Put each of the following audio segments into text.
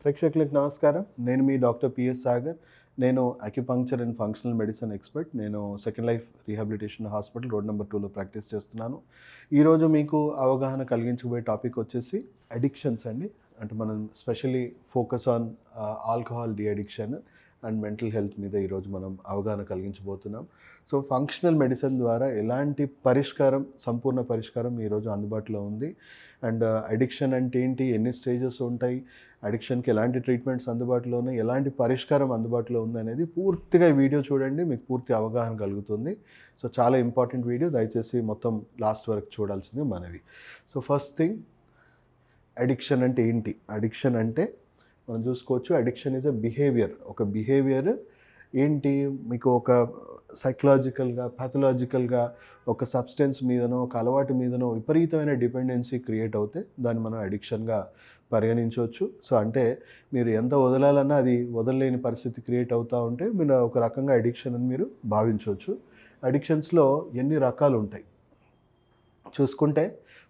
ప్రేక్షకులకు నమస్కారం. నేను మీ డాక్టర్ పిఎస్ సాగర్. నేను acupuncture and functional medicine expert. నేను second life rehabilitation hospital road number 2లో ప్రాక్టీస్ చేస్తున్నాను. ఈరోజు మీకు అవగాహన కలిగించబోయే టాపిక్ వచ్చేసి అడిక్షన్స్ అండి. అంటే మనం specially focus on alcohol de addiction and mental health మీద ఈరోజు మనం అవగాహన కలిగించబోతున్నాం. సో ఫంక్షనల్ మెడిసిన్ ద్వారా ఎలాంటి పరిష్కారం, సంపూర్ణ పరిష్కారం ఈరోజు అందుబాటులో ఉంది. అండ్ అడిక్షన్ అంటే ఏంటి, ఎన్ని స్టేజెస్ ఉంటాయి, అడిక్షన్కి ఎలాంటి ట్రీట్మెంట్స్ అందుబాటులో ఉన్నాయి, ఎలాంటి పరిష్కారం అందుబాటులో ఉంది అనేది పూర్తిగా ఈ వీడియో చూడండి, మీకు పూర్తి అవగాహన కలుగుతుంది. సో చాలా ఇంపార్టెంట్ వీడియో, దయచేసి మొత్తం లాస్ట్ వరకు చూడాల్సింది మనవి. సో ఫస్ట్ థింగ్, అడిక్షన్ అంటే ఏంటి? అడిక్షన్ అంటే మనం చూసుకోవచ్చు, అడిక్షన్ ఈజ్ ఎ బిహేవియర్. ఒక బిహేవియర్ ఏంటి, మీకు ఒక సైకలాజికల్గా, ప్యాథలాజికల్గా ఒక సబ్స్టెన్స్ మీదనో, ఒక అలవాటు మీదనో విపరీతమైన డిపెండెన్సీ క్రియేట్ అవుతే దాన్ని మనం అడిక్షన్గా పరిగణించవచ్చు. సో అంటే మీరు ఎంత వదలాలన్నా అది వదలలేని పరిస్థితి క్రియేట్ అవుతూ ఉంటే మీరు ఒక రకంగా అడిక్షన్ అని మీరు భావించవచ్చు. అడిక్షన్స్లో ఎన్ని రకాలు ఉంటాయి చూసుకుంటే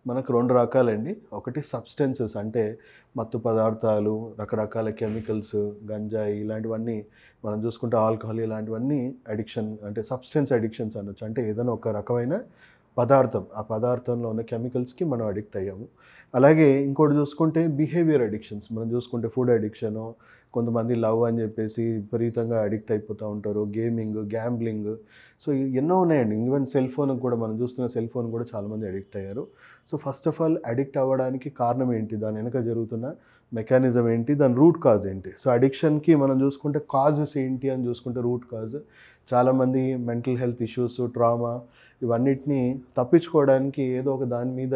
మనకు 2 రకాలండి. ఒకటి సబ్స్టెన్సెస్, అంటే మత్తు పదార్థాలు, రకరకాల కెమికల్స్, గంజాయి ఇలాంటివన్నీ మనం చూసుకుంటే, ఆల్కహాల్ ఇలాంటివన్నీ అడిక్షన్, అంటే సబ్స్టెన్స్ అడిక్షన్స్ అనొచ్చు. అంటే ఏదైనా ఒక రకమైన పదార్థం, ఆ పదార్థంలో ఉన్న కెమికల్స్కి మనం అడిక్ట్ అయ్యాము. అలాగే ఇంకోటి చూసుకుంటే బిహేవియర్ అడిక్షన్స్. మనం చూసుకుంటే ఫుడ్ అడిక్షను, కొంతమంది లవ్ అని చెప్పేసి విపరీతంగా అడిక్ట్ అయిపోతూ ఉంటారు, గేమింగ్, గ్యాంబ్లింగ్. సో ఎన్నో ఉన్నాయండి. ఈవెన్ సెల్ ఫోన్ కూడా, మనం చూస్తున్న సెల్ ఫోన్ కూడా చాలామంది అడిక్ట్ అయ్యారు. So first of all addict అవ్వడానికి కారణం ఏంటి, దాని వెనక జరుగుతున్న మెకానిజం ఏంటి, దాని రూట్ కాజ్ ఏంటి? సో అడిక్షన్కి మనం చూసుకుంటే కాజెస్ ఏంటి అని చూసుకుంటే, రూట్ కాజ్ చాలామంది మెంటల్ హెల్త్ ఇష్యూస్, ట్రామా ఇవన్నిటిని తప్పించుకోవడానికి ఏదో ఒక దాని మీద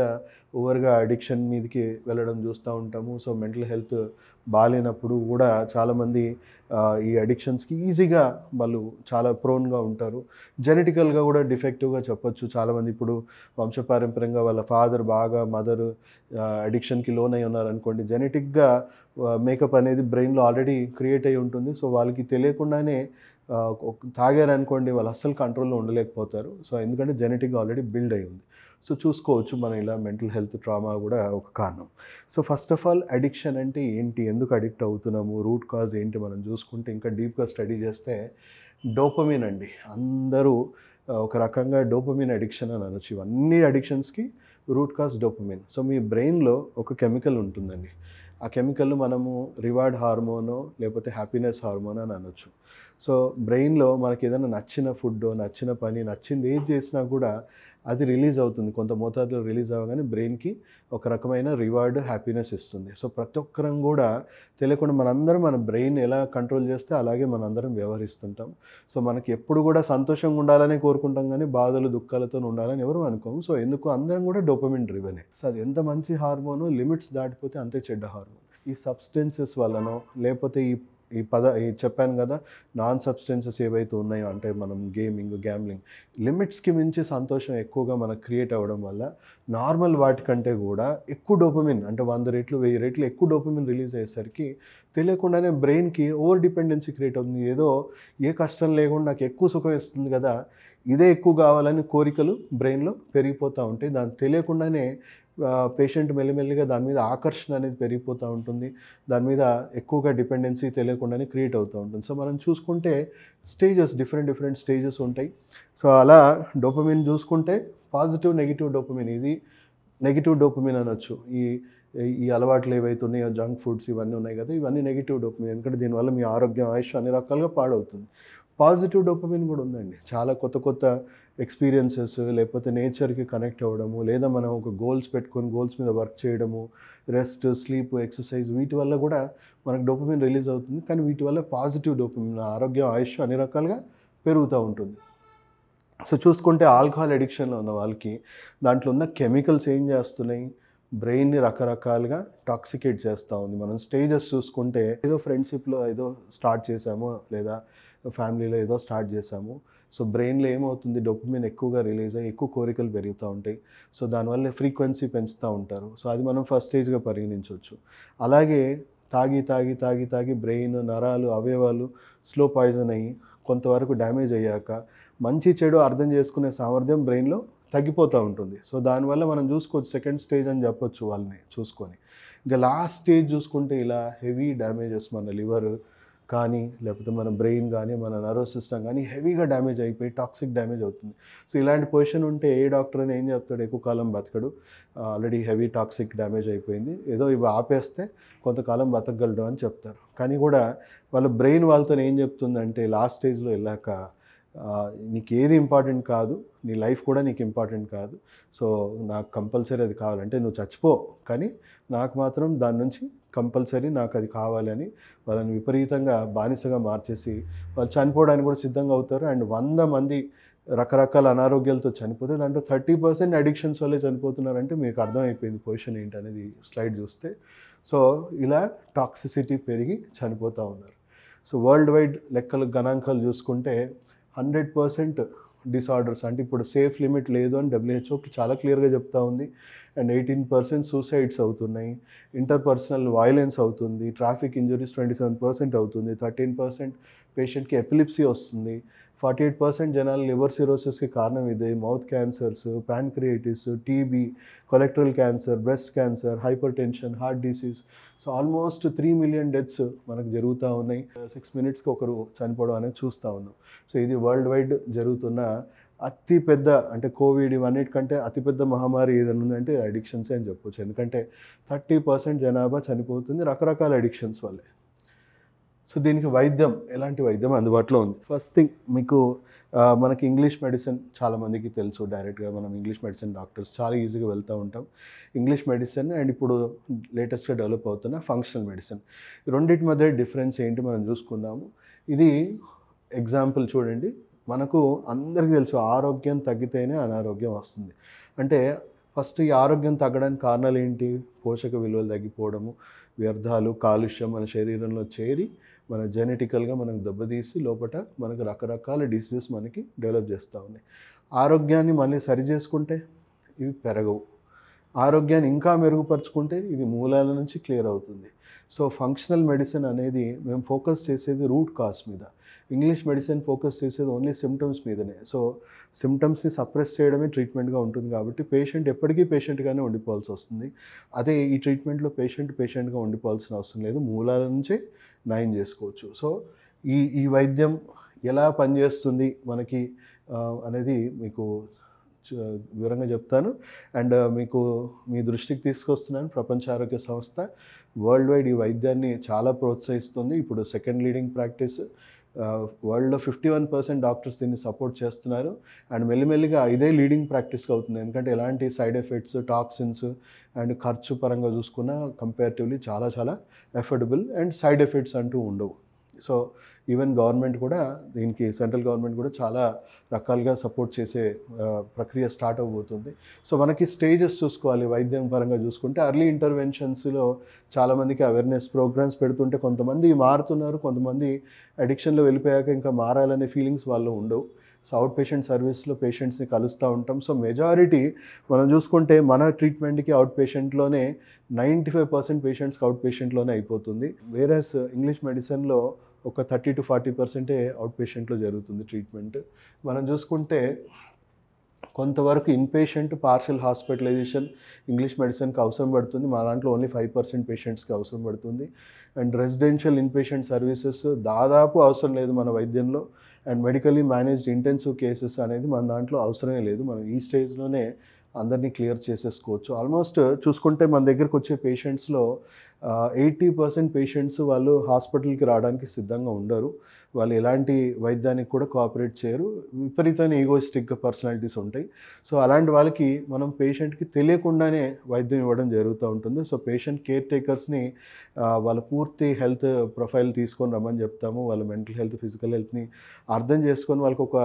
ఓవర్గా అడిక్షన్ మీదకి వెళ్ళడం చూస్తూ ఉంటాము. సో మెంటల్ హెల్త్ బాగాలేనప్పుడు కూడా చాలామంది ఈ అడిక్షన్స్కి ఈజీగా వాళ్ళు చాలా ప్రోన్గా ఉంటారు. జెనెటికల్గా కూడా డిఫెక్టివ్గా చెప్పొచ్చు. చాలామంది ఇప్పుడు వంశపారంపర్యంగా వాళ్ళ ఫాదర్ బాగా, మదర్ అడిక్షన్కి లోన్ అయి ఉన్నారనుకోండి, జెనెటిక్గా మేకప్ అనేది బ్రెయిన్లో ఆల్రెడీ క్రియేట్ అయి ఉంటుంది. సో వాళ్ళకి తెలియకుండానే తాగారనుకోండి, వాళ్ళు అస్సలు కంట్రోల్లో ఉండలేకపోతారు. సో ఎందుకంటే జెనెటిక్గా ఆల్రెడీ బిల్డ్ అయి ఉంది. సో చూసుకోవచ్చు మనం ఇలా మెంటల్ హెల్త్ ట్రామా కూడా ఒక కారణం. So first of all addiction అంటే ఏంటి, ఎందుకు అడిక్ట్ అవుతున్నాము, రూట్ కాజ్ ఏంటి మనం చూసుకుంటే, ఇంకా డీప్గా స్టడీ చేస్తే డోపమిన్ అండి. అందరూ ఒక రకంగా డోపమిన్ అడిక్షన్ అని అనొచ్చు. ఇవన్నీ అడిక్షన్స్కి రూట్ కాజ్ డోపమిన్. సో మీ బ్రెయిన్లో ఒక కెమికల్ ఉంటుందండి. ఆ కెమికల్ మనము రివార్డ్ హార్మోనో లేకపోతే హ్యాపీనెస్ హార్మోన్ అని అనొచ్చు. సో బ్రెయిన్లో మనకి ఏదైనా నచ్చిన ఫుడ్, నచ్చిన పని, నచ్చింది ఏది చేసినా కూడా అది రిలీజ్ అవుతుంది. కొంత మోతాదులో రిలీజ్ అవ్వగానే బ్రెయిన్కి ఒక రకమైన రివార్డ్, హ్యాపీనెస్ ఇస్తుంది. సో ప్రతి ఒక్కరం కూడా తెలియకుండా మనందరం మన బ్రెయిన్ ఎలా కంట్రోల్ చేస్తే అలాగే మనందరం వ్యవహరిస్తుంటాం. సో మనకి ఎప్పుడు కూడా సంతోషంగా ఉండాలని కోరుకుంటాం, కానీ బాధలు, దుఃఖాలతో ఉండాలని ఎవరు అనుకోము. సో ఎందుకు అందరం కూడా డోపమిన్ డ్రివెనే. సో అది ఎంత మంచి హార్మోను, లిమిట్స్ దాటిపోతే అంతే చెడ్డ హార్మోన్. ఈ సబ్స్టెన్సెస్ వల్లనో లేకపోతే ఈ చెప్పాను కదా, నాన్ సబ్స్టెన్సెస్ ఏవైతే ఉన్నాయో, అంటే మనం గేమింగ్, గ్యాంబ్లింగ్, లిమిట్స్కి మించి సంతోషం ఎక్కువగా మనకు క్రియేట్ అవ్వడం వల్ల నార్మల్ వాటికంటే కూడా ఎక్కువ డోపమిన్, అంటే 100 రెట్లు 1000 రెట్లు ఎక్కువ డోపమిన్ రిలీజ్ అయ్యేసరికి తెలియకుండానే బ్రెయిన్కి ఓవర్ డిపెండెన్సీ క్రియేట్ అవుతుంది. ఏదో ఏ కష్టం లేకుండా నాకు ఎక్కువ సుఖం ఇస్తుంది కదా, ఇదే ఎక్కువ కావాలని కోరికలు బ్రెయిన్లో పెరిగిపోతూ ఉంటాయి. దానికి తెలియకుండానే పేషెంట్ మెల్లిమెల్లిగా దాని మీద ఆకర్షణ అనేది పెరిగిపోతూ ఉంటుంది. దాని మీద ఎక్కువగా డిపెండెన్సీ తెలియకుండానే క్రియేట్ అవుతూ ఉంటుంది. సో మనం చూసుకుంటే స్టేజెస్, డిఫరెంట్ స్టేజెస్ ఉంటాయి. సో అలా డోపమిన్ చూసుకుంటే పాజిటివ్, నెగిటివ్ డోపమిన్. ఇది నెగిటివ్ డోపమిన్ అనొచ్చు. ఈ అలవాట్లు ఏవైతే ఉన్నాయో, జంక్ ఫుడ్స్ ఇవన్నీ ఉన్నాయి కదా, ఇవన్నీ నెగిటివ్ డోపమిన్. ఎందుకంటే దీనివల్ల మీ ఆరోగ్యం, ఆయుష్ అన్ని రకాలుగా పాడవుతుంది. పాజిటివ్ డోపమిన్ కూడా ఉందండి. చాలా కొత్త ఎక్స్పీరియన్సెస్, లేకపోతే నేచర్కి కనెక్ట్ అవ్వడము, లేదా మనం ఒక గోల్స్ పెట్టుకొని గోల్స్ మీద వర్క్ చేయడము, రెస్ట్, స్లీప్, ఎక్సర్సైజ్, వీటి వల్ల కూడా మనకు డోపమిన్ రిలీజ్ అవుతుంది. కానీ వీటి వల్ల పాజిటివ్ డోపమిన్, ఆరోగ్యం, ఆయుష్ అన్ని రకాలుగా పెరుగుతూ ఉంటుంది. సో చూసుకుంటే ఆల్కహాల్ అడిక్షన్లో ఉన్న వాళ్ళకి దాంట్లో ఉన్న కెమికల్స్ ఏం చేస్తున్నాయి, బ్రెయిన్ని రకరకాలుగా టాక్సికేట్ చేస్తూ ఉంది. మనం స్టేజెస్ చూసుకుంటే, ఏదో ఫ్రెండ్షిప్లో ఏదో స్టార్ట్ చేసాము, లేదా ఫ్యామిలీలో ఏదో స్టార్ట్ చేసాము. సో బ్రెయిన్లో ఏమవుతుంది, డోపమిన్ ఎక్కువగా రిలీజ్ అయ్యి ఎక్కువ కోరికలు పెరుగుతూ ఉంటాయి. సో దానివల్ల ఫ్రీక్వెన్సీ పెంచుతూ ఉంటారు. సో అది మనం ఫస్ట్ స్టేజ్గా పరిగణించవచ్చు. అలాగే తాగి బ్రెయిన్, నరాలు, అవయవాలు స్లో పాయిజన్ అయ్యి కొంతవరకు డ్యామేజ్ అయ్యాక మంచి చెడు అర్థం చేసుకునే సామర్థ్యం బ్రెయిన్లో తగ్గిపోతూ ఉంటుంది. సో దానివల్ల మనం చూసుకోవచ్చు సెకండ్ స్టేజ్ అని చెప్పొచ్చు వాళ్ళని చూసుకొని. ఇంకా లాస్ట్ స్టేజ్ చూసుకుంటే ఇలా హెవీ డ్యామేజెస్ మన లివర్ కానీ లేకపోతే మన బ్రెయిన్ కానీ మన నర్వస్ సిస్టమ్ కానీ హెవీగా డ్యామేజ్ అయిపోయి టాక్సిక్ డ్యామేజ్ అవుతుంది. సో ఇలాంటి పొజిషన్ ఉంటే ఏ డాక్టర్ అని ఏం చెప్తాడు, ఎక్కువ కాలం బతకడు, ఆల్రెడీ హెవీ టాక్సిక్ డ్యామేజ్ అయిపోయింది, ఏదో ఇవి ఆపేస్తే కొంతకాలం బతకగలడు అని చెప్తారు. కానీ కూడా వాళ్ళ బ్రెయిన్ వాళ్ళతో ఏం చెప్తుందంటే లాస్ట్ స్టేజ్లో వెళ్ళాక నీకు ఏది ఇంపార్టెంట్ కాదు, నీ లైఫ్ కూడా నీకు ఇంపార్టెంట్ కాదు, సో నాకు కంపల్సరీ అది కావాలంటే నువ్వు చచ్చిపో, కానీ నాకు మాత్రం దాని నుంచి కంపల్సరీ నాకు అది కావాలని వాళ్ళని విపరీతంగా బానిసగా మార్చేసి వాళ్ళు చనిపోవడానికి కూడా సిద్ధంగా అవుతారు. అండ్ 100 మంది రకరకాల అనారోగ్యాలతో చనిపోతే దాంట్లో 30% అడిక్షన్స్ వల్లే చనిపోతున్నారంటే మీకు అర్థమైపోయింది పొజిషన్ ఏంటనేది స్లైడ్ చూస్తే. సో ఇలా టాక్సిసిటీ పెరిగి చనిపోతూ ఉన్నారు. సో వరల్డ్ వైడ్ లెక్కలు గణాంకాలు చూసుకుంటే 100% డిసార్డర్స్, అంటే ఇప్పుడు సేఫ్ లిమిట్ లేదు అని WHO చాలా క్లియర్గా చెప్తా ఉంది. అండ్ 18% సూసైడ్స్ అవుతున్నాయి, ఇంటర్పర్సనల్ వైలెన్స్ అవుతుంది, ట్రాఫిక్ ఇంజరీస్ 27% అవుతుంది, 13% పేషెంట్కి ఎపిలిప్సీ వస్తుంది, 48% జనాలు లివర్ సిరోసిస్కి కారణం ఇదే, mouth cancers, pancreatitis, TB, colorectal cancer, breast cancer, hypertension, heart disease. So almost 3 million deaths మనకు జరుగుతూ ఉన్నాయి. 6 మినిట్స్కి ఒకరు చనిపోవడం అనేది చూస్తూ ఉన్నాం. సో ఇది వరల్డ్ వైడ్ జరుగుతున్న అతిపెద్ద, అంటే కోవిడ్ ఇవన్నిటికంటే అతిపెద్ద మహమ్మారి ఏదైనా ఉందంటే అడిక్షన్సే అని చెప్పొచ్చు. ఎందుకంటే 30% జనాభా చనిపోతుంది రకరకాల అడిక్షన్స్ వల్లే. సో దీనికి వైద్యం, ఎలాంటి వైద్యం అందుబాటులో ఉంది? ఫస్ట్ థింగ్ మీకు మనకి ఇంగ్లీష్ మెడిసిన్ చాలామందికి తెలుసు, డైరెక్ట్గా మనం ఇంగ్లీష్ మెడిసిన్ డాక్టర్స్ చాలా ఈజీగా వెళ్తూ ఉంటాం. ఇంగ్లీష్ మెడిసిన్ అండ్ ఇప్పుడు లేటెస్ట్గా డెవలప్ అవుతున్న ఫంక్షనల్ మెడిసిన్, ఈ రెండింటి మధ్య డిఫరెన్స్ ఏంటి మనం చూసుకుందాము. ఇది ఎగ్జాంపుల్ చూడండి, మనకు అందరికీ తెలుసు ఆరోగ్యం తగ్గితేనే అనారోగ్యం వస్తుంది. అంటే ఫస్ట్ ఈ ఆరోగ్యం తగ్గడానికి కారణాలు ఏంటి? పోషక విలువలు తగ్గిపోవడము, వ్యర్థాలు, కాలుష్యం మన శరీరంలో చేరి మన జెనెటికల్గా మనకు దెబ్బతీసి లోపల మనకు రకరకాల డిసీజెస్ మనకి డెవలప్ చేస్తూ ఉన్నాయి. ఆరోగ్యాన్ని మళ్ళీ సరి చేసుకుంటే ఇవి పెరగవు, ఆరోగ్యాన్ని ఇంకా మెరుగుపరుచుకుంటే ఇది మూలాల నుంచి క్లియర్ అవుతుంది. సో ఫంక్షనల్ మెడిసిన్ అనేది మేము ఫోకస్ చేసేది రూట్ కాజ్ మీద, ఇంగ్లీష్ మెడిసిన్ ఫోకస్ చేసేది ఓన్లీ సిమ్టమ్స్ మీదనే. సో సిమ్టమ్స్ని సప్రెస్ చేయడమే ట్రీట్మెంట్గా ఉంటుంది కాబట్టి పేషెంట్ ఎప్పటికీ పేషెంట్గానే ఉండిపోవాల్సి వస్తుంది. అదే ఈ ట్రీట్మెంట్లో పేషెంట్గా ఉండిపోవాల్సిన అవసరం లేదు, మూలాల నుంచే నయం చేసుకోవచ్చు. సో ఈ వైద్యం ఎలా పనిచేస్తుంది మనకి అనేది మీకు వివరంగా చెప్తాను. అండ్ మీకు మీ దృష్టికి తీసుకొస్తున్నాను, ప్రపంచ ఆరోగ్య సంస్థ వరల్డ్ వైడ్ ఈ వైద్యాన్ని చాలా ప్రోత్సహిస్తుంది. ఇప్పుడు సెకండ్ లీడింగ్ ప్రాక్టీస్, వరల్డ్లో 51% డాక్టర్స్ దీన్ని సపోర్ట్ చేస్తున్నారు. అండ్ మెల్లిమెల్లిగా ఇదే లీడింగ్ ప్రాక్టీస్గా అవుతుంది, ఎందుకంటే ఎలాంటి సైడ్ ఎఫెక్ట్స్, టాక్సిన్స్ అండ్ ఖర్చు పరంగా చూసుకున్న కంపేరిటివ్లీ చాలా చాలా ఎఫోర్డబుల్ అండ్ సైడ్ ఎఫెక్ట్స్ అంటూ ఉండవు. సో ఈవెన్ గవర్నమెంట్ కూడా దీనికి, సెంట్రల్ గవర్నమెంట్ కూడా చాలా రకాలుగా సపోర్ట్ చేసే ప్రక్రియ స్టార్ట్ అవబోతుంది. సో మనకి స్టేజెస్ చూసుకోవాలి వైద్యం పరంగా చూసుకుంటే. అర్లీ ఇంటర్వెన్షన్స్లో చాలామందికి అవేర్నెస్ ప్రోగ్రామ్స్ పెడుతుంటే కొంతమంది మారుతున్నారు, కొంతమంది అడిక్షన్లో వెళ్ళిపోయాక ఇంకా మారాలనే ఫీలింగ్స్ వాళ్ళు ఉండవు. సో అవుట్ పేషెంట్ సర్వీస్లో పేషెంట్స్ని కలుస్తూ ఉంటాం. సో మెజారిటీ మనం చూసుకుంటే మన ట్రీట్మెంట్కి అవుట్ పేషెంట్లోనే 95% పేషెంట్స్కి అవుట్ పేషెంట్లోనే అయిపోతుంది. వేరేస్ ఇంగ్లీష్ మెడిసిన్లో ఒక 30 to 40% అవుట్ పేషెంట్లో జరుగుతుంది ట్రీట్మెంట్. మనం చూసుకుంటే కొంతవరకు ఇన్పేషెంట్ పార్షియల్ హాస్పిటలైజేషన్ ఇంగ్లీష్ మెడిసిన్కి అవసరం పడుతుంది, మా దాంట్లో ఓన్లీ 5% పేషెంట్స్కి అవసరం పడుతుంది. అండ్ రెసిడెన్షియల్ ఇన్పేషెంట్ సర్వీసెస్ దాదాపు అవసరం లేదు మన వైద్యంలో. And medically managed intensive cases అనేది మన దాంట్లో అవసరమే లేదు, మనం ఈ స్టేజ్లోనే అందరినీ క్లియర్ చేసేసుకోవచ్చు. ఆల్మోస్ట్ చూసుకుంటే మన దగ్గరకు వచ్చే పేషెంట్స్లో 80% పేషెంట్స్ వాళ్ళు హాస్పిటల్కి రావడానికి సిద్ధంగా ఉండరు, వాళ్ళు ఎలాంటి వైద్యానికి కూడా కోఆపరేట్ చేయరు, విపరీతమైన ఈగోయిస్టిక్ పర్సనాలిటీస్ ఉంటాయి. సో అలాంటి వాళ్ళకి మనం పేషెంట్కి తెలియకుండానే వైద్యం ఇవ్వడం జరుగుతూ ఉంటుంది. సో పేషెంట్ కేర్ టేకర్స్ని వాళ్ళ పూర్తి హెల్త్ ప్రొఫైల్ తీసుకొని రమ్మని చెప్తాము, వాళ్ళ మెంటల్ హెల్త్, ఫిజికల్ హెల్త్ని అర్థం చేసుకొని వాళ్ళకి ఒక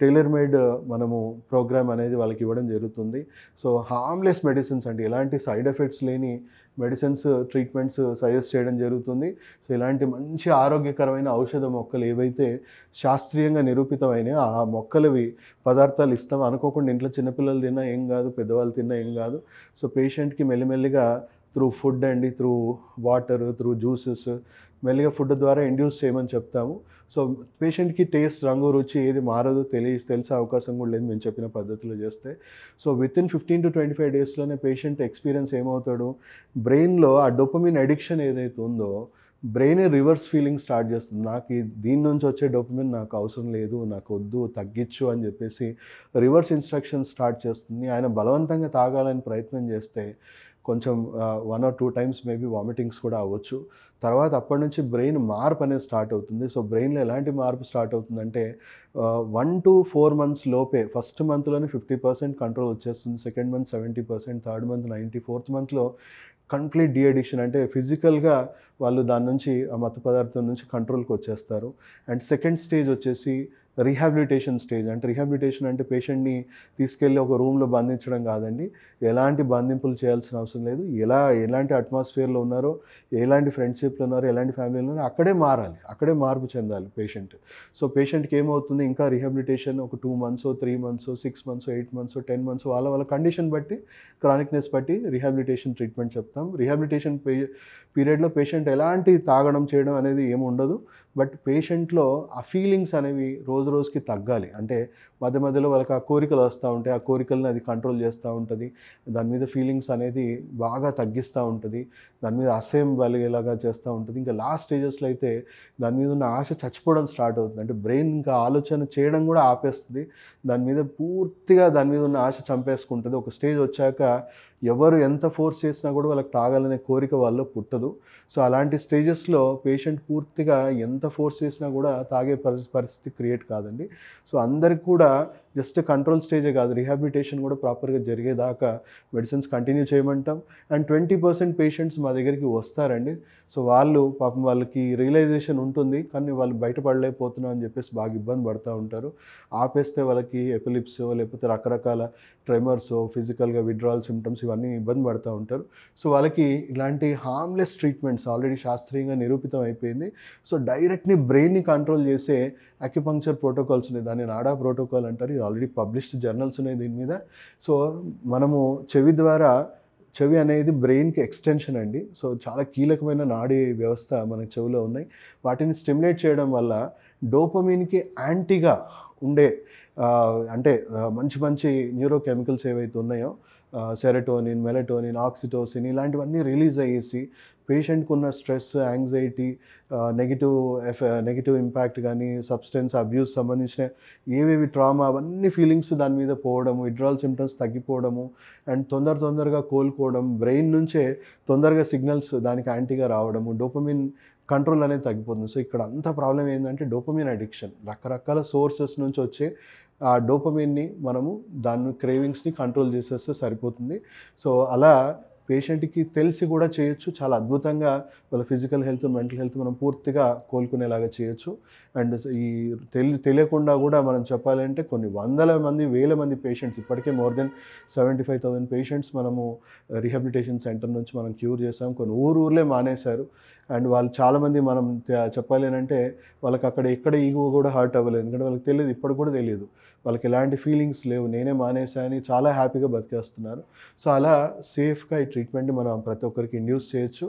టైలర్ మేడ్ మనము ప్రోగ్రామ్ అనేది వాళ్ళకి ఇవ్వడం జరుగుతుంది. సో హార్మ్లెస్ మెడిసిన్స్ అంటే ఎలాంటి సైడ్ ఎఫెక్ట్స్ లేని మెడిసిన్స్, ట్రీట్మెంట్స్ సజెస్ట్ చేయడం జరుగుతుంది. సో ఇలాంటి మంచి ఆరోగ్యకరమైన ఔషధ మొక్కలు ఏవైతే శాస్త్రీయంగా నిరూపితమైనాయో ఆ మొక్కలవి పదార్థాలు ఇస్తాం. అనుకోకుండా ఇంట్లో చిన్నపిల్లలు తిన్నా ఏం కాదు, పెద్దవాళ్ళు తిన్నా ఏం కాదు. సో పేషెంట్కి మెల్లిమెల్లిగా త్రూ ఫుడ్ అండి, త్రూ వాటర్, త్రూ జ్యూసెస్ మెల్లిగా ఫుడ్ ద్వారా ఇండ్యూస్ చేయమని చెప్తాము. సో పేషెంట్కి టేస్ట్, రంగు, రుచి ఏది మారదో తెలిసే అవకాశం కూడా లేదు మేము చెప్పిన పద్ధతిలో చేస్తే. సో వితిన్ 15 to 25 డేస్లోనే పేషెంట్ ఎక్స్పీరియన్స్ ఏమవుతాడు, బ్రెయిన్లో ఆ డోపమిన్ అడిక్షన్ ఏదైతే ఉందో బ్రెయినే రివర్స్ ఫీలింగ్ స్టార్ట్ చేస్తుంది. నాకు దీని నుంచి వచ్చే డోపమిన్ నాకు అవసరం లేదు, నాకు వద్దు, తగ్గించు అని చెప్పేసి రివర్స్ ఇన్స్ట్రక్షన్ స్టార్ట్ చేస్తుంది. ఆయన బలవంతంగా తాగాలని ప్రయత్నం చేస్తే కొంచెం 1 or 2 times మేబీ వామిటింగ్స్ కూడా అవ్వచ్చు. తర్వాత అప్పటి నుంచి బ్రెయిన్ మార్పు అనేది స్టార్ట్ అవుతుంది. సో బ్రెయిన్లో ఎలాంటి మార్పు స్టార్ట్ అవుతుందంటే 1 to 4 months లోపే, ఫస్ట్ మంత్లోనే 50% కంట్రోల్ వచ్చేస్తుంది, second month 70%, third month 90%, fourth మంత్లో కంప్లీట్ డీ అడిక్షన్, అంటే ఫిజికల్గా వాళ్ళు దాని నుంచి ఆ మత్తు పదార్థం నుంచి కంట్రోల్కి వచ్చేస్తారు. అండ్ సెకండ్ స్టేజ్ వచ్చేసి రీహాబిలిటేషన్ స్టేజ్. అంటే రీహాబిలిటేషన్ అంటే పేషెంట్ని తీసుకెళ్ళి ఒక రూమ్లో బంధించడం కాదండి, ఎలాంటి బంధింపులు చేయాల్సిన అవసరం లేదు, ఎలాంటి అట్మాస్ఫియర్లో ఉన్నారో, ఎలాంటి ఫ్రెండ్షిప్లో ఉన్నారో, ఎలాంటి ఫ్యామిలీలో ఉన్నారో అక్కడే మారాలి, అక్కడే మార్పు చెందాలి పేషెంట్. సో పేషెంట్కి ఏమవుతుంది, ఇంకా రీహాబిలిటేషన్ ఒక 2 months, 3 months, 6 months, 8 months, 10 months వాళ్ళ కండిషన్ బట్టి, క్రానిక్నెస్ బట్టి రీహాబిలిటేషన్ ట్రీట్మెంట్ చెప్తాం. రీహాబిలిటేషన్ పీరియడ్లో పేషెంట్ ఎలాంటి తాగడం చేయడం అనేది ఏమి ఉండదు. బట్ పేషెంట్లో ఆ ఫీలింగ్స్ అనేవి రోజు రోజుకి తగ్గాలి. అంటే మధ్య మధ్యలో వాళ్ళకి ఆ కోరికలు వస్తూ ఉంటాయి, ఆ కోరికలను అది కంట్రోల్ చేస్తూ ఉంటుంది, దాని మీద ఫీలింగ్స్ అనేది బాగా తగ్గిస్తూ ఉంటుంది, దాని మీద అసహ్యం కలిగేలాగా చేస్తూ ఉంటుంది. ఇంకా లాస్ట్ స్టేజెస్లో అయితే దాని మీద ఉన్న ఆశ చచ్చిపోవడం స్టార్ట్ అవుతుంది. అంటే బ్రెయిన్ ఇంకా ఆలోచన చేయడం కూడా ఆపేస్తుంది, దాని మీద పూర్తిగా దాని మీద ఉన్న ఆశ చంపేసుకుంటుంది. ఒక స్టేజ్ వచ్చాక ఎవరు ఎంత ఫోర్స్ చేసినా కూడా వాళ్ళకి తాగాలనే కోరిక వాళ్ళలో పుట్టదు. సో అలాంటి స్టేజెస్లో పేషెంట్ పూర్తిగా ఎంత ఫోర్స్ చేసినా కూడా తాగే పరిస్థితి క్రియేట్ కాదండి. సో అందరికి కూడా జస్ట్ కంట్రోల్ స్టేజే కాదు, రీహాబిలిటేషన్ కూడా ప్రాపర్గా జరిగేదాకా మెడిసిన్స్ కంటిన్యూ చేయమంటాం. అండ్ 20% పేషెంట్స్ మా దగ్గరికి వస్తారండి. సో వాళ్ళు పాపం వాళ్ళకి రియలైజేషన్ ఉంటుంది, కానీ వాళ్ళు బయటపడలేకపోతున్నాం అని చెప్పేసి బాగా ఇబ్బంది పడుతూ ఉంటారు. ఆపేస్తే వాళ్ళకి ఎపిలిప్సో లేకపోతే రకరకాల ట్రెమర్సో, ఫిజికల్గా విడ్రాల్ సిమ్టమ్స్ ఇవన్నీ ఇబ్బంది పడుతూ ఉంటారు. సో వాళ్ళకి ఇలాంటి హార్మ్లెస్ ట్రీట్మెంట్స్ ఆల్రెడీ శాస్త్రీయంగా నిరూపితం అయిపోయింది. సో డైరెక్ట్ని బ్రెయిన్ని కంట్రోల్ చేసే అక్యుపంక్చర్ ప్రోటోకాల్స్ ఉన్నాయి, దాన్ని నాడా ప్రోటోకాల్ అంటారు. ఇది ఆల్రెడీ పబ్లిష్డ్ జర్నల్స్ ఉన్నాయి దీని మీద. సో మనము చెవి అనేది బ్రెయిన్కి ఎక్స్టెన్షన్ అండి. సో చాలా కీలకమైన నాడీ వ్యవస్థ మన చెవిలో ఉన్నాయి. వాటిని స్టిమ్యులేట్ చేయడం వల్ల డోపమిన్కి యాంటీగా ఉండే అంటే మంచి మంచి న్యూరో కెమికల్స్ ఏవైతే ఉన్నాయో, సెరటోనిన్, మెలటోనిన్, ఆక్సిటోసిన్ ఇలాంటివన్నీ రిలీజ్ అయ్యేసి పేషెంట్కి ఉన్న స్ట్రెస్, యాంగ్జైటీ, నెగిటివ్ ఇంపాక్ట్ కానీ, సబ్స్టెన్స్ అబ్యూస్ సంబంధించిన ఏవేవి ట్రామా అవన్నీ ఫీలింగ్స్ దాని మీద పోవడము, విడ్రాల్ సిమ్టమ్స్ తగ్గిపోవడము, అండ్ తొందరగా కోలుకోవడం, బ్రెయిన్ నుంచే తొందరగా సిగ్నల్స్ దానికి యాంటీగా రావడము, డోపమిన్ కంట్రోల్ అనేది తగ్గిపోతుంది. సో ఇక్కడ అంత ప్రాబ్లం ఏంటంటే డోపమిన్ అడిక్షన్, రకరకాల సోర్సెస్ నుంచి వచ్చే ఆ డోపమిన్ని మనము దాని క్రేవింగ్స్ని కంట్రోల్ చేసేస్తే సరిపోతుంది. సో అలా పేషెంట్కి తెలిసి కూడా చేయొచ్చు, చాలా అద్భుతంగా వాళ్ళ ఫిజికల్ హెల్త్, మెంటల్ హెల్త్ మనం పూర్తిగా కోలుకునేలాగా చేయొచ్చు. అండ్ ఈ తెలియకుండా కూడా మనం చెప్పాలంటే కొన్ని వందల మంది, వేల మంది పేషెంట్స్, ఇప్పటికే మోర్ దెన్ 75,000 పేషెంట్స్ మనము రీహాబిలిటేషన్ సెంటర్ నుంచి మనం క్యూర్ చేసాం. కొన్ని ఊర్లే మానేశారు. అండ్ వాళ్ళు చాలామంది మనం చెప్పాలి అంటే వాళ్ళకి అక్కడ ఎక్కడ ఈగో కూడా హర్ట్ అవ్వలేదు, ఎందుకంటే వాళ్ళకి తెలియదు, ఇప్పటికి కూడా తెలియదు, వాళ్ళకి ఎలాంటి ఫీలింగ్స్ లేవు, నేనే మానేశాని చాలా హ్యాపీగా బతికేస్తున్నారు. సో అలా సేఫ్గా ఈ ట్రీట్మెంట్ని మనం ప్రతి ఒక్కరికి ఇండ్యూస్ చేయొచ్చు.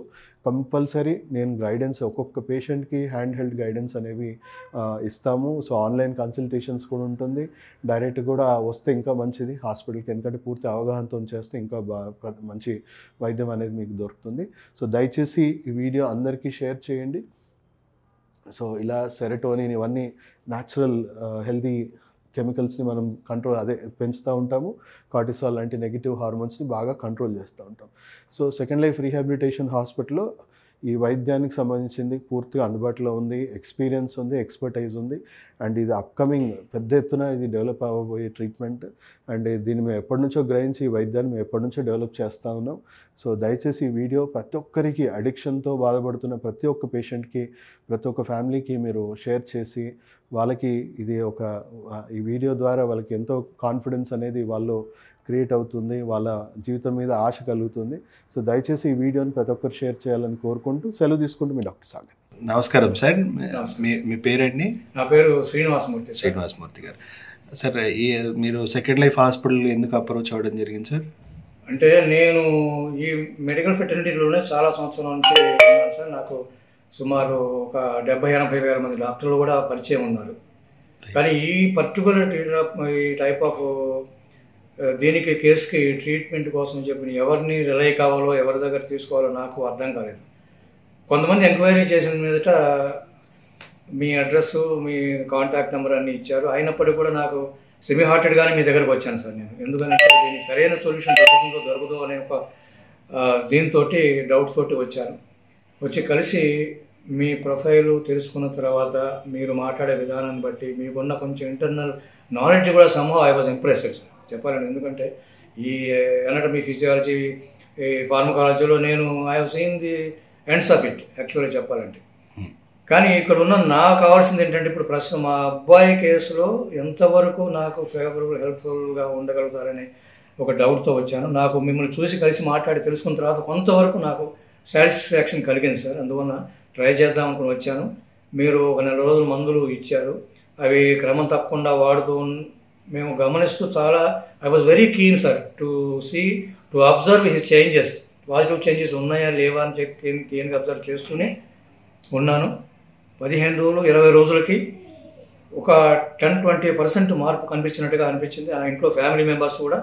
కంపల్సరీ నేను గైడెన్స్ ఒక్కొక్క పేషెంట్కి హ్యాండ్ హెల్డ్ గైడెన్స్ అనేవి ఇస్తాము. సో ఆన్లైన్ కన్సల్టేషన్స్ కూడా ఉంటుంది, డైరెక్ట్ కూడా వస్తే ఇంకా మంచిది హాస్పిటల్కి, ఎందుకంటే పూర్తి అవగాహనతో చేస్తే ఇంకా మంచి వైద్యం అనేది మీకు దొరుకుతుంది. సో దయచేసి ఈ వీడియో అందరికీ షేర్ చేయండి. సో ఇలా సెరటోనిన్ ఇవన్నీ న్యాచురల్ హెల్తీ కెమికల్స్ని మనం పెంచుతూ ఉంటాము. కార్టిసాల్ లాంటి నెగిటివ్ హార్మోన్స్ని బాగా కంట్రోల్ చేస్తూ ఉంటాం. సో సెకండ్ లైఫ్ రీహాబిలిటేషన్ హాస్పిటల్లో ఈ వైద్యానికి సంబంధించింది పూర్తిగా అందుబాటులో ఉంది, ఎక్స్పీరియన్స్ ఉంది, ఎక్స్పర్టైజ్ ఉంది. అండ్ ఇది అప్కమింగ్ పెద్ద ఎత్తున ఇది డెవలప్ అవ్వబోయే ట్రీట్మెంట్. అండ్ దీన్ని మేము ఎప్పటి నుంచో గ్రహించి ఈ వైద్యాన్ని మేము ఎప్పటి నుంచో డెవలప్ చేస్తూ ఉన్నాం. సో దయచేసి ఈ వీడియో ప్రతి ఒక్కరికి, అడిక్షన్తో బాధపడుతున్న ప్రతి ఒక్క పేషెంట్కి, ప్రతి ఒక్క ఫ్యామిలీకి మీరు షేర్ చేసి వాళ్ళకి ఈ వీడియో ద్వారా వాళ్ళకి ఎంతో కాన్ఫిడెన్స్ అనేది వాళ్ళు క్రియేట్ అవుతుంది, వాళ్ళ జీవితం మీద ఆశ కలుగుతుంది. సో దయచేసి ఈ వీడియోని ప్రతి ఒక్కరు షేర్ చేయాలని కోరుకుంటూ సెలవు తీసుకుంటూ మీ డాక్టర్ సాగర్. నమస్కారం సార్, మీ పేరండి? నా పేరు శ్రీనివాసమూర్తి గారు. సార్ మీరు సెకండ్ లైఫ్ హాస్పిటల్ ఎందుకు అప్రోచ్ అవ్వడం జరిగింది సార్? అంటే నేను ఈ మెడికల్ ఫెటర్నిటీలోనే చాలా సంవత్సరాల నుంచి ఉన్నాను సార్. నాకు సుమారు ఒక 70-80 వేల మంది డాక్టర్లు కూడా పరిచయం ఉన్నారు. కానీ ఈ పర్టికులర్ ఈ టైప్ ఆఫ్ దీనికి కేసుకి ట్రీట్మెంట్ కోసం చెప్పిన ఎవరిని రిలై కావాలో ఎవరి దగ్గర తీసుకోవాలో నాకు అర్థం కాలేదు. కొంతమంది ఎంక్వైరీ చేసిన మీదట మీ అడ్రస్, మీ కాంటాక్ట్ నెంబర్ అన్నీ ఇచ్చారు. అయినప్పటికీ కూడా నాకు సెమీ హార్టెడ్గానే మీ దగ్గరకు వచ్చాను సార్ నేను. ఎందుకంటే దీనికి సరైన సొల్యూషన్ దొరకదో అనే ఒక దీంతో డౌట్ తోటి వచ్చాను. వచ్చి కలిసి మీ ప్రొఫైలు తెలుసుకున్న తర్వాత మీరు మాట్లాడే విధానాన్ని బట్టి మీకున్న కొంచెం ఇంటర్నల్ నాలెడ్జ్ కూడా somehow I was impressed sir చెప్పాలండి. ఎందుకంటే ఈ ఎనాటమీ, ఫిజియాలజీ, ఈ ఫార్మకాలజీలో నేను I have seen the ends of it యాక్చువల్గా చెప్పాలంటే. కానీ ఇక్కడ ఉన్న నాకు కావాల్సింది ఏంటంటే ఇప్పుడు ప్రస్తుతం మా అబ్బాయి కేసులో ఎంతవరకు నాకు ఫేవరబుల్, హెల్ప్ఫుల్గా ఉండగలుగుతారనే ఒక డౌట్తో వచ్చాను. నాకు మిమ్మల్ని చూసి కలిసి మాట్లాడి తెలుసుకున్న తర్వాత కొంతవరకు నాకు సాటిస్ఫాక్షన్ కలిగింది సార్. అందువల్ల ట్రై చేద్దాం అనుకుని వచ్చాను. మీరు ఒక 4 రోజులు మందులు ఇచ్చారు. అవి క్రమం తప్పకుండా వాడుతూ మేము గమనిస్తూ చాలా I was very keen sir to observe his changes, positive changes ఉన్నాయా లేవా అని చెప్పి కీన్గా అబ్జర్వ్ చేస్తూనే ఉన్నాను. 15 రోజులు 20 రోజులకి ఒక 10-20% మార్పు కనిపించినట్టుగా అనిపించింది. ఆ ఇంట్లో ఫ్యామిలీ మెంబర్స్ కూడా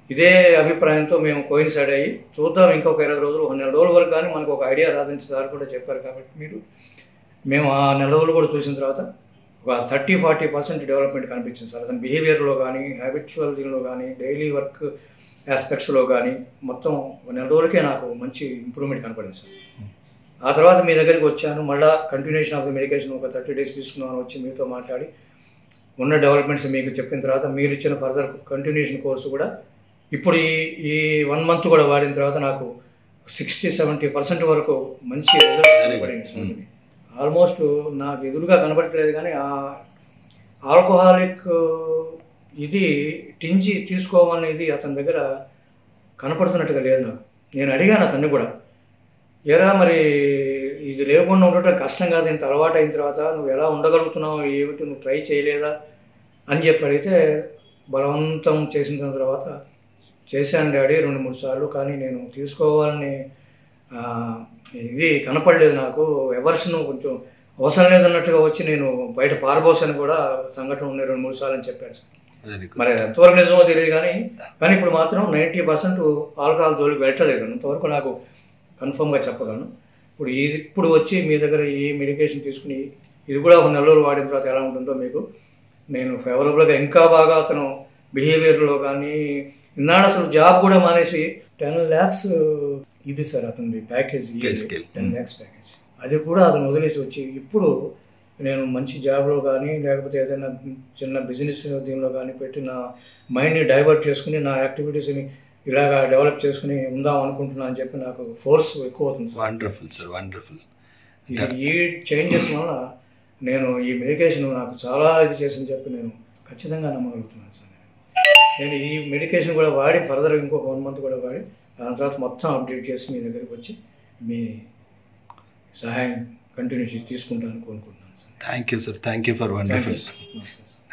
ఇదే అభిప్రాయంతో మేము కోయిన్సైడ్ అయ్యి చూద్దాం ఇంకొక 20 రోజులు, ఒక 4 రోజుల వరకు కానీ మనకు ఒక ఐడియా రాదని సార్ కూడా చెప్పారు. కాబట్టి మేము ఆ 4 రోజులు కూడా చూసిన తర్వాత ఒక 30-40% డెవలప్మెంట్ కనిపించింది సార్. అతని బిహేవియర్లో కానీ, హ్యాబిచువల్ దీనిలో కానీ, డైలీ వర్క్ ఆస్పెక్ట్స్లో కానీ మొత్తం ఒక 4 రోజులకే నాకు మంచి ఇంప్రూవ్మెంట్ కనపడింది సార్. ఆ తర్వాత మీ దగ్గరికి వచ్చాను. మళ్ళీ కంటిన్యూషన్ ఆఫ్ ద మెడికేషన్ ఒక 30 days తీసుకున్నాను. వచ్చి మీతో మాట్లాడి ఉన్న డెవలప్మెంట్స్ మీకు చెప్పిన తర్వాత మీరు ఇచ్చిన ఫర్దర్ కంటిన్యూషన్ కోర్సు కూడా ఇప్పుడు ఈ 1 month కూడా వాడిన తర్వాత నాకు 60-70% వరకు మంచి రిజల్ట్స్ పడింది సార్. ఆల్మోస్ట్ నాకు ఎదురుగా కనబడట్లేదు కానీ ఆ ఆల్కహాలిక్ ఇది టింజి తీసుకోవాలనేది అతని దగ్గర కనపడుతున్నట్టుగా లేదు నాకు. నేను అడిగాను అతన్ని కూడా, ఏరా మరి ఇది లేకుండా ఉండటం కష్టం కాదు, ఇంత అలవాటు అయిన తర్వాత నువ్వు ఎలా ఉండగలుగుతున్నావు, ఏమిటి నువ్వు ట్రై చేయలేదా అని చెప్పి అడిగితే బలవంతం చేసిన తర్వాత చేశాను డాడీ 2-3 సార్లు, కానీ నేను తీసుకోవాలని ఇది కనపడలేదు నాకు. ఎవర్షన్ కొంచెం అవసరం లేదన్నట్టుగా వచ్చి నేను బయట పారబోసాను కూడా సంఘటన ఉన్నాయి 2-3 సార్లు అని చెప్పాడు సార్. మరి ఎంతవరకు నిజమో తెలియదు కానీ ఇప్పుడు మాత్రం 90% ఆల్కహాల్ జోలికి వెళ్ళలేదు. అంతవరకు నాకు కన్ఫర్మ్గా చెప్పగలను. ఇప్పుడు వచ్చి మీ దగ్గర ఈ మెడికేషన్ తీసుకుని ఇది కూడా ఒక 4 రోజులు వాడిన తర్వాత ఎలా ఉంటుందో మీకు నేను ఫేవరబుల్గా ఇంకా బాగా అతను బిహేవియర్లో కానీ ఇన్నాడు అసలు జాబ్ కూడా మానేసి 10 lakhs ఇది సార్ అతనిది ప్యాకేజ్, 10 lakhs ప్యాకేజ్, అది కూడా అతను వదిలేసి వచ్చి ఇప్పుడు నేను మంచి జాబ్లో కానీ లేకపోతే ఏదైనా చిన్న బిజినెస్ దీనిలో కానీ పెట్టి నా మైండ్ని డైవర్ట్ చేసుకుని నా యాక్టివిటీస్ని ఇలాగా డెవలప్ చేసుకుని ఉందాం అనుకుంటున్నా అని చెప్పి నాకు ఫోర్స్ ఎక్కువ అవుతుంది సార్. Wonderful sir, wonderful. ఈ చేంజెస్ వల్ల నేను ఈ మెడికేషన్ నాకు చాలా ఇది చేసింది చెప్పి నేను ఖచ్చితంగా నమ్మగలుగుతున్నాను సార్. నేను ఈ మెడికేషన్ కూడా వాడి ఫర్దర్ ఇంకొక 1 month కూడా వాడి దాని తర్వాత మొత్తం అప్డేట్ చేసి మీ దగ్గరికి వచ్చి మీ సహాయం కంటిన్యూ తీసుకుంటాను కోరుకుంటున్నాను sir. Thank you sir, thank you for wonderful. నమస్కారం సార్.